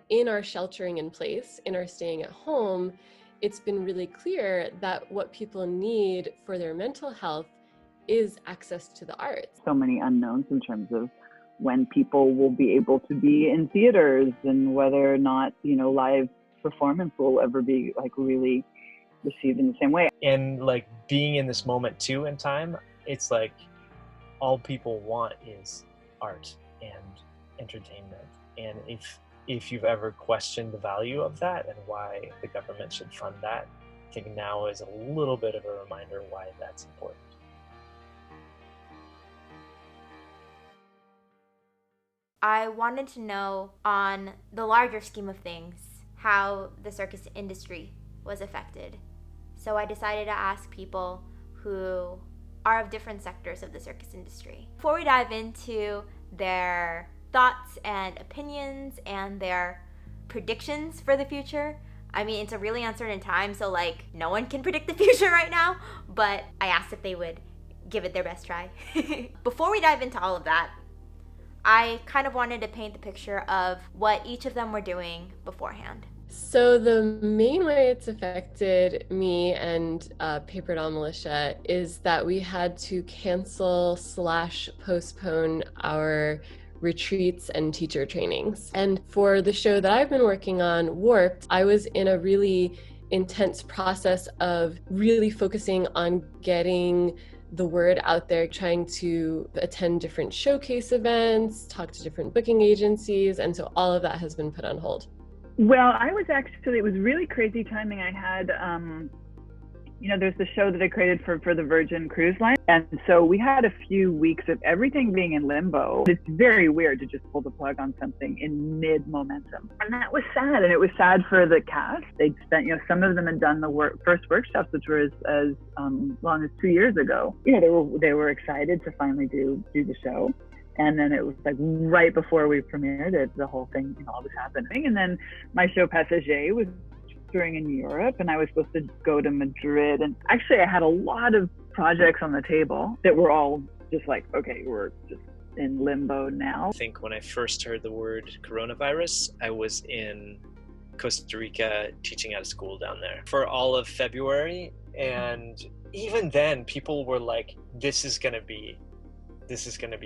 in our sheltering in place, in our staying at home, it's been really clear that what people need for their mental health is access to the arts. So many unknowns in terms of when people will be able to be in theaters and whether or not, live performance will ever be like really received in the same way. And like being in this moment too in time, it's like all people want is art and entertainment. And if you've ever questioned the value of that and why the government should fund that, I think now is a little bit of a reminder why that's important. I wanted to know, on the larger scheme of things, how the circus industry was affected. So I decided to ask people who are of different sectors of the circus industry. Before we dive into their thoughts and opinions and their predictions for the future, I mean, it's a really uncertain time, so like no one can predict the future right now, but I asked if they would give it their best try. Before we dive into all of that, I kind of wanted to paint the picture of what each of them were doing beforehand. So the main way it's affected me and Paper Doll Militia is that we had to cancel / postpone our retreats and teacher trainings. And for the show that I've been working on, Warped, I was in a really intense process of really focusing on getting the word out there, trying to attend different showcase events, talk to different booking agencies, and so all of that has been put on hold. Well, it was really crazy timing. I had, there's the show that I created for the Virgin Cruise Line. And so we had a few weeks of everything being in limbo. It's very weird to just pull the plug on something in mid-momentum. And that was sad. And it was sad for the cast. They'd spent, some of them had done the first workshops, which were as long as 2 years ago. They were excited to finally do the show. And then it was like right before we premiered it, the whole thing, all was happening. And then my show Passager was touring in Europe, and I was supposed to go to Madrid. And actually I had a lot of projects on the table that were all just like, okay, we're just in limbo now. I think when I first heard the word coronavirus, I was in Costa Rica teaching at a school down there for all of February. And even then people were like, this is going to be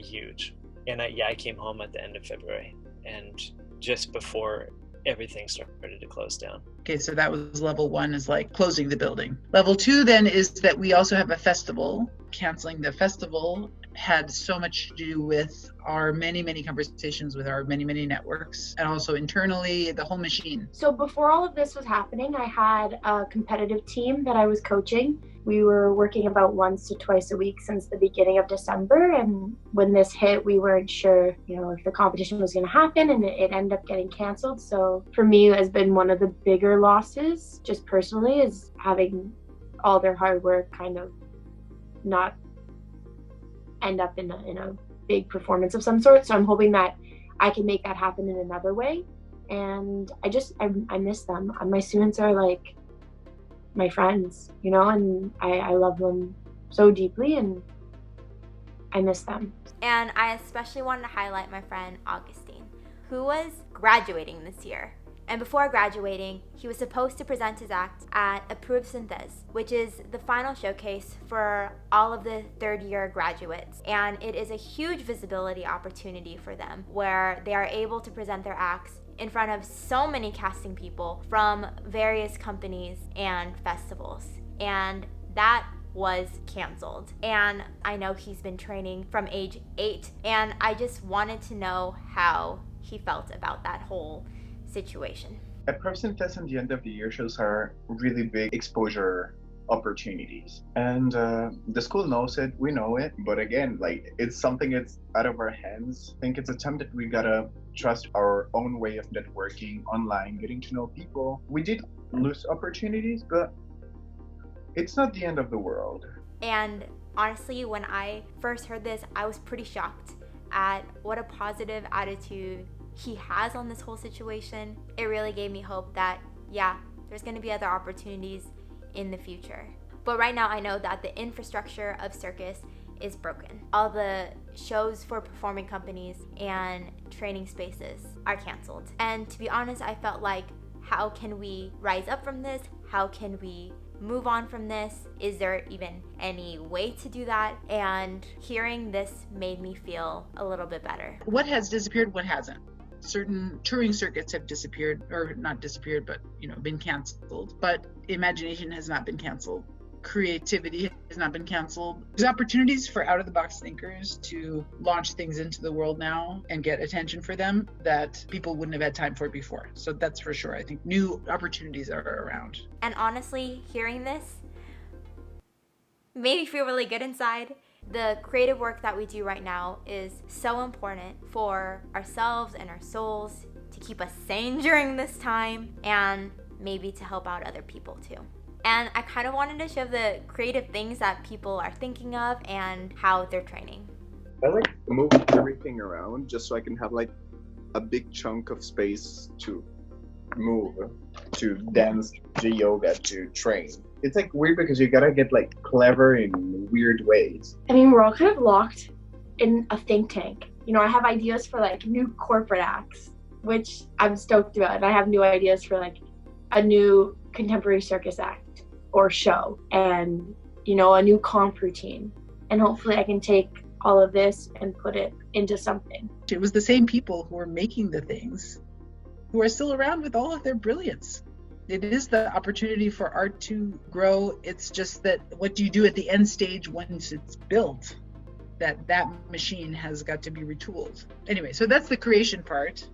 huge. And I came home at the end of February and just before everything started to close down. Okay, so that was level 1, is like closing the building. Level 2 then is that we also have a festival. Canceling the festival had so much to do with our many, many conversations with our many, many networks, and also internally, the whole machine. So before all of this was happening, I had a competitive team that I was coaching. We were working about once to twice a week since the beginning of December. And when this hit, we weren't sure, if the competition was going to happen, and it ended up getting canceled. So for me, it has been one of the bigger losses, just personally, is having all their hard work kind of not end up in a big performance of some sort. So I'm hoping that I can make that happen in another way. And I miss them. My students are like my friends, and I love them so deeply, and I miss them. And I especially wanted to highlight my friend Agustín, who was graduating this year. And before graduating, he was supposed to present his act at Approved Synthèse, which is the final showcase for all of the third-year graduates. And it is a huge visibility opportunity for them, where they are able to present their acts in front of so many casting people from various companies and festivals. And that was canceled. And I know he's been training from age 8, and I just wanted to know how he felt about that whole situation. Approved Synthèse at the end of the year shows are really big exposure opportunities, and the school knows it, we know it, but again, like, it's something that's out of our hands. I think it's a time that we gotta trust our own way of networking online, getting to know people. We did lose opportunities, but it's not the end of the world. And honestly, when I first heard this, I was pretty shocked at what a positive attitude he has on this whole situation. It really gave me hope that, there's going to be other opportunities in the future. But right now I know that the infrastructure of Circus is broken. All the shows for performing companies and training spaces are canceled. And to be honest, I felt like, how can we rise up from this? How can we move on from this? Is there even any way to do that? And hearing this made me feel a little bit better. What has disappeared, what hasn't? Certain touring circuits have disappeared, or not disappeared, but been canceled. But imagination has not been canceled. Creativity has not been canceled. There's opportunities for out-of-the-box thinkers to launch things into the world now and get attention for them that people wouldn't have had time for before. So that's for sure. I think new opportunities are around. And honestly, hearing this made me feel really good inside. The creative work that we do right now is so important for ourselves and our souls, to keep us sane during this time, and maybe to help out other people too. And I kind of wanted to show the creative things that people are thinking of and how they're training. I like moving everything around just so I can have like a big chunk of space to move, to dance, to yoga, to train. It's like weird because you gotta get like clever in weird ways. I mean, we're all kind of locked in a think tank. I have ideas for like new corporate acts, which I'm stoked about. And I have new ideas for like a new contemporary circus act or show, and a new comp routine. And hopefully I can take all of this and put it into something. It was the same people who were making the things who are still around with all of their brilliance. It is the opportunity for art to grow. It's just that what do you do at the end stage once it's built? That machine has got to be retooled. Anyway, so that's the creation part.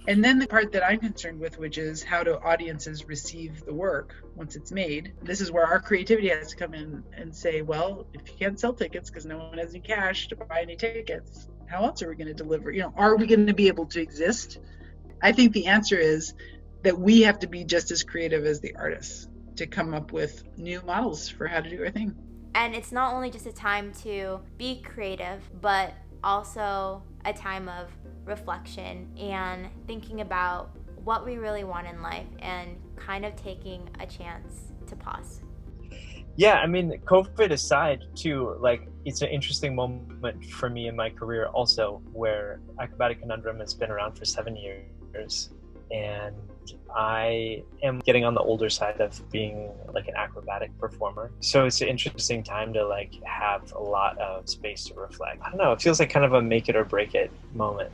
And then the part that I'm concerned with, which is how do audiences receive the work once it's made? This is where our creativity has to come in and say, well, if you can't sell tickets because no one has any cash to buy any tickets, how else are we going to deliver? Are we going to be able to exist? I think the answer is that we have to be just as creative as the artists to come up with new models for how to do our thing. And it's not only just a time to be creative, but also a time of reflection and thinking about what we really want in life and kind of taking a chance to pause. Yeah, I mean, COVID aside too, like it's an interesting moment for me in my career also, where Acrobatic Conundrum has been around for 7 years, and I am getting on the older side of being like an acrobatic performer. So it's an interesting time to like have a lot of space to reflect. I don't know, it feels like kind of a make it or break it moment.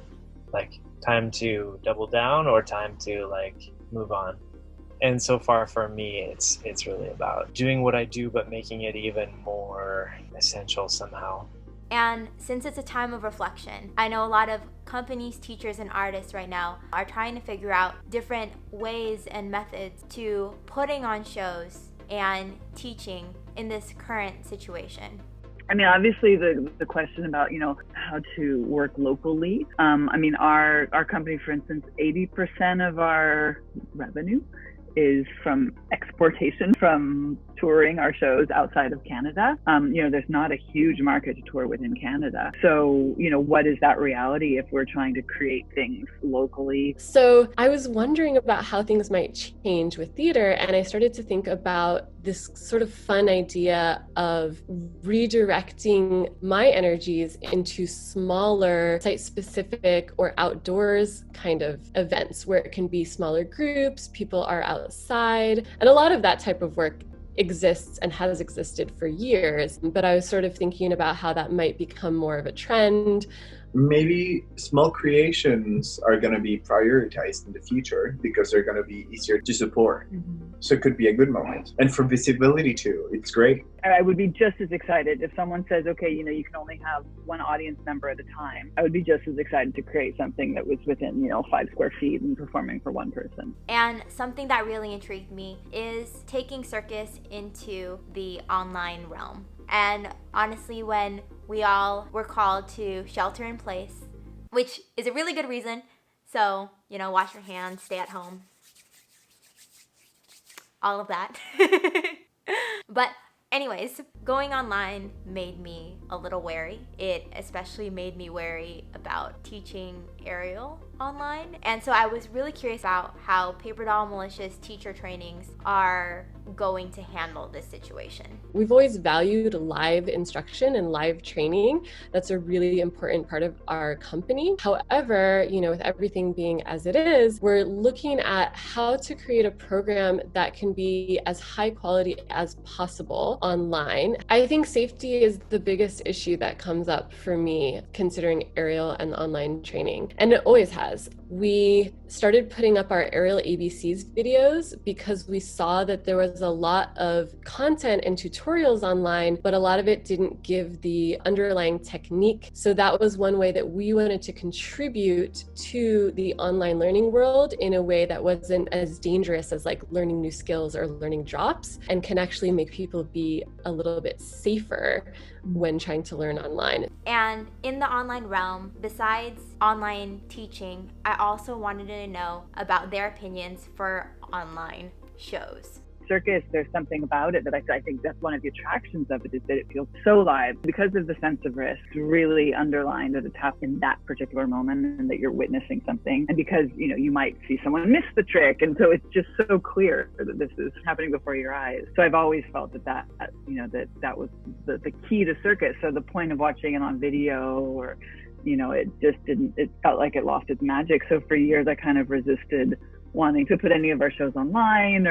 Like time to double down or time to like move on. And so far for me, it's really about doing what I do, but making it even more essential somehow. And since it's a time of reflection, I know a lot of companies, teachers, and artists right now are trying to figure out different ways and methods to putting on shows and teaching in this current situation. I mean, obviously the question about, how to work locally. I mean, our company, for instance, 80% of our revenue is from exportation, from touring our shows outside of Canada. There's not a huge market to tour within Canada. So, what is that reality if we're trying to create things locally? So I was wondering about how things might change with theater, and I started to think about this sort of fun idea of redirecting my energies into smaller site-specific or outdoors kind of events where it can be smaller groups, people are outside, and a lot of that type of work exists and has existed for years. But I was sort of thinking about how that might become more of a trend. Maybe small creations are going to be prioritized in the future because they're going to be easier to support. Mm-hmm. So it could be a good moment. And for visibility too, it's great. I would be just as excited if someone says, okay, you can only have one audience member at a time. I would be just as excited to create something that was within, 5 square feet and performing for one person. And something that really intrigued me is taking Circus into the online realm. And honestly, when we all were called to shelter in place, which is a really good reason. So, wash your hands, stay at home, all of that. But anyways, Going online made me a little wary. It especially made me wary about teaching aerial online. And so I was really curious about how Paper Doll Militia's teacher trainings are going to handle this situation. We've always valued live instruction and live training. That's a really important part of our company. However, with everything being as it is, we're looking at how to create a program that can be as high quality as possible online. I think safety is the biggest issue that comes up for me considering aerial and online training, and it always has. We started putting up our aerial ABCs videos because we saw that there was a lot of content and tutorials online, but a lot of it didn't give the underlying technique. So that was one way that we wanted to contribute to the online learning world in a way that wasn't as dangerous as like learning new skills or learning drops, and can actually make people be a little bit safer when trying to learn online. And in the online realm, besides online teaching, I also wanted to know about their opinions for online shows. Circus, there's something about it that I think that's one of the attractions of it, is that it feels so live because of the sense of risk really underlined that it's happening in that particular moment and that you're witnessing something. And because, you might see someone miss the trick. And so it's just so clear that this is happening before your eyes. So I've always felt that was the key to Circus. So the point of watching it on video or, it felt like it lost its magic. So for years, I kind of resisted wanting to put any of our shows online,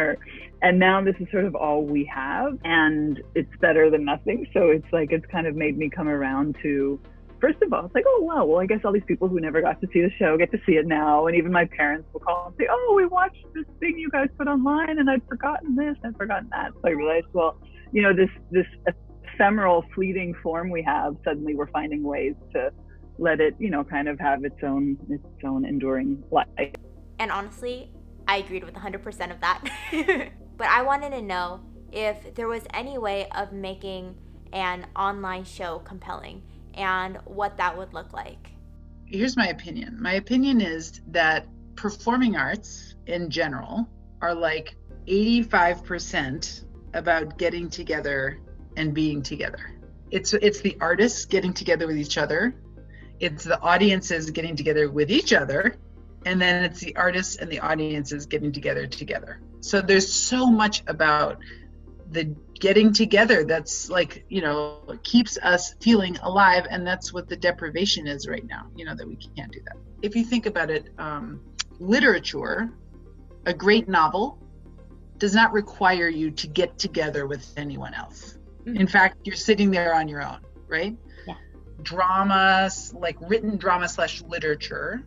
and now this is sort of all we have, and it's better than nothing. So it's kind of made me come around to, first of all, it's like, oh wow, well I guess all these people who never got to see the show get to see it now, and even my parents will call and say, oh, we watched this thing you guys put online and I'd forgotten this, I'd forgotten that. So I realized, well, this ephemeral fleeting form we have, suddenly we're finding ways to let it, kind of have its own enduring life. And honestly, I agreed with 100% of that. But I wanted to know if there was any way of making an online show compelling and what that would look like. Here's my opinion. My opinion is that performing arts in general are like 85% about getting together and being together. It's the artists getting together with each other. It's the audiences getting together with each other. And then it's the artists and the audiences getting together. So there's so much about the getting together that's like, keeps us feeling alive. And that's what the deprivation is right now, that we can't do that. If you think about it, literature, a great novel, does not require you to get together with anyone else. Mm-hmm. In fact, you're sitting there on your own, right? Yeah. Drama, like written drama / literature,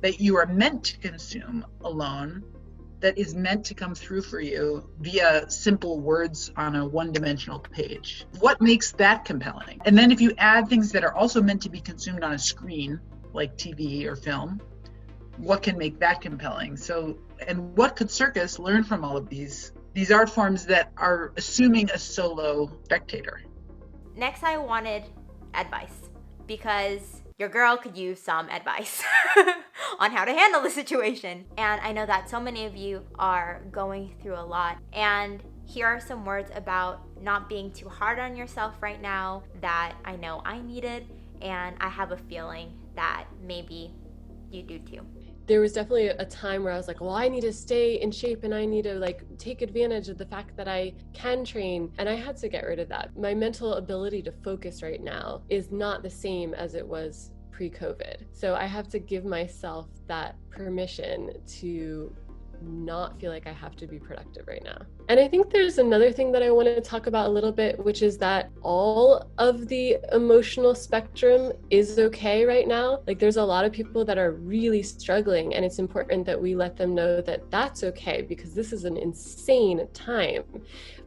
that you are meant to consume alone, that is meant to come through for you via simple words on a one-dimensional page. What makes that compelling? And then if you add things that are also meant to be consumed on a screen, like TV or film, what can make that compelling? So, and what could Circus learn from all of these art forms that are assuming a solo spectator? Next, I wanted advice, because your girl could use some advice on how to handle the situation. And I know that so many of you are going through a lot. And here are some words about not being too hard on yourself right now that I know I needed, and I have a feeling that maybe you do too. There was definitely a time where I was like, well, I need to stay in shape and I need to take advantage of the fact that I can train. And I had to get rid of that. My mental ability to focus right now is not the same as it was pre-COVID. So I have to give myself that permission to not feel like I have to be productive right now. And I think there's another thing that I want to talk about a little bit, which is that all of the emotional spectrum is okay right now. There's a lot of people that are really struggling, and it's important that we let them know that that's okay, because this is an insane time.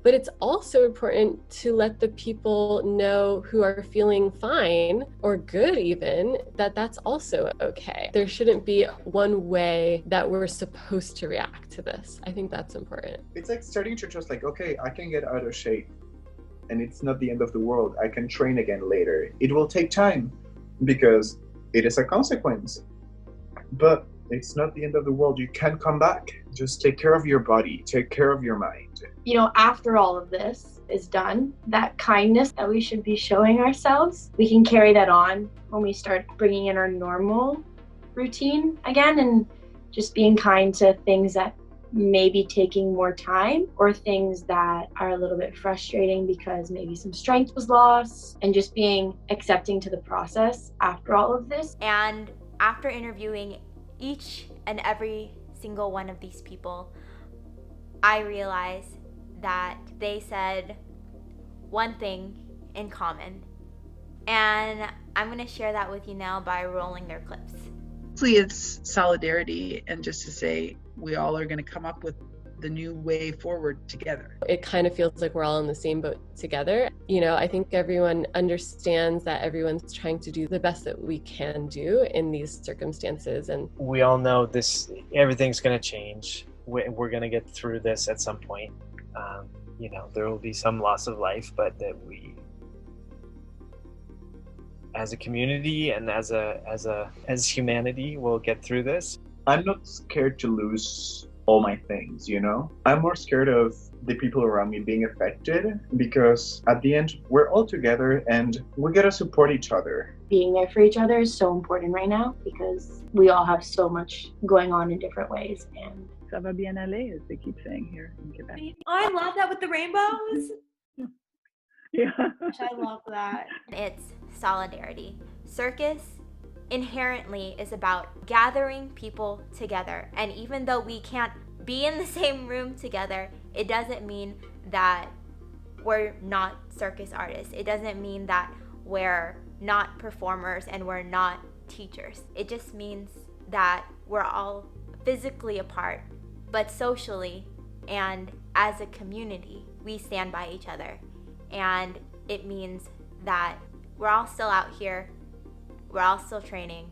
But it's also important to let the people know who are feeling fine or good even, that that's also okay. There shouldn't be one way that we're supposed to react to this. I think that's important. It's like starting to just okay, I can get out of shape and it's not the end of the world. I can train again later. It will take time because it is a consequence. But It's not the end of the world. You can come back. Just take care of your body, take care of your mind. You know, after all of this is done, that kindness that we should be showing ourselves, we can carry that on when we start bringing in our normal routine again, and just being kind to things that may be taking more time, or things that are a little bit frustrating because maybe some strength was lost, and just being accepting to the process after all of this. And after interviewing each and every single one of these people, I realized that they said one thing in common. And I'm going to share that with you now by rolling their clips. It's solidarity, and just to say we all are going to come up with the new way forward together. It kind of feels like we're all in the same boat together. You know, I think everyone understands that everyone's trying to do the best that we can do in these circumstances. And we all know everything's going to change. We're going to get through this at some point. You know, there will be some loss of life, but that we, as a community and as humanity, will get through this. I'm not scared to lose all my things, you know? I'm more scared of the people around me being affected, because at the end, we're all together and we gotta support each other. Being there for each other is so important right now, because we all have so much going on in different ways. And Ça va bien aller, as they keep saying here in Quebec. I love that with the rainbows. Yeah. I love that. It's solidarity. Circus inherently is about gathering people together. And even though we can't be in the same room together, it doesn't mean that we're not circus artists. It doesn't mean that we're not performers and we're not teachers. It just means that we're all physically apart, but socially and as a community, we stand by each other. And it means that we're all still out here, we're all still training,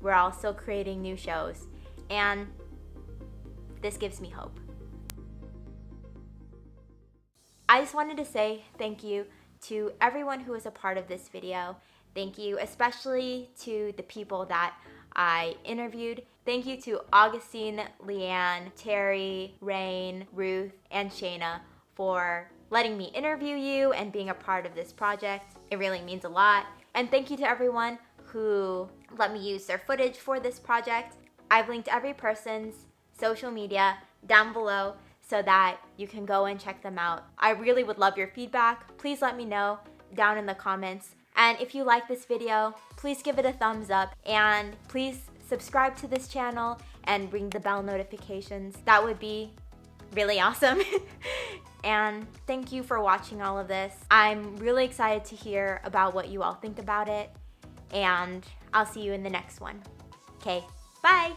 we're all still creating new shows, and this gives me hope. I just wanted to say thank you to everyone who was a part of this video. Thank you especially to the people that I interviewed. Thank you to Agustín, LeeAnn, Terry, Rain, Ruth, and Shana for letting me interview you and being a part of this project. It really means a lot. And thank you to everyone who let me use their footage for this project. I've linked every person's social media down below so that you can go and check them out. I really would love your feedback. Please let me know down in the comments. And if you like this video, please give it a thumbs up, and please subscribe to this channel and ring the bell notifications. That would be really awesome. And thank you for watching all of this. I'm really excited to hear about what you all think about it, and I'll see you in the next one. Okay, bye.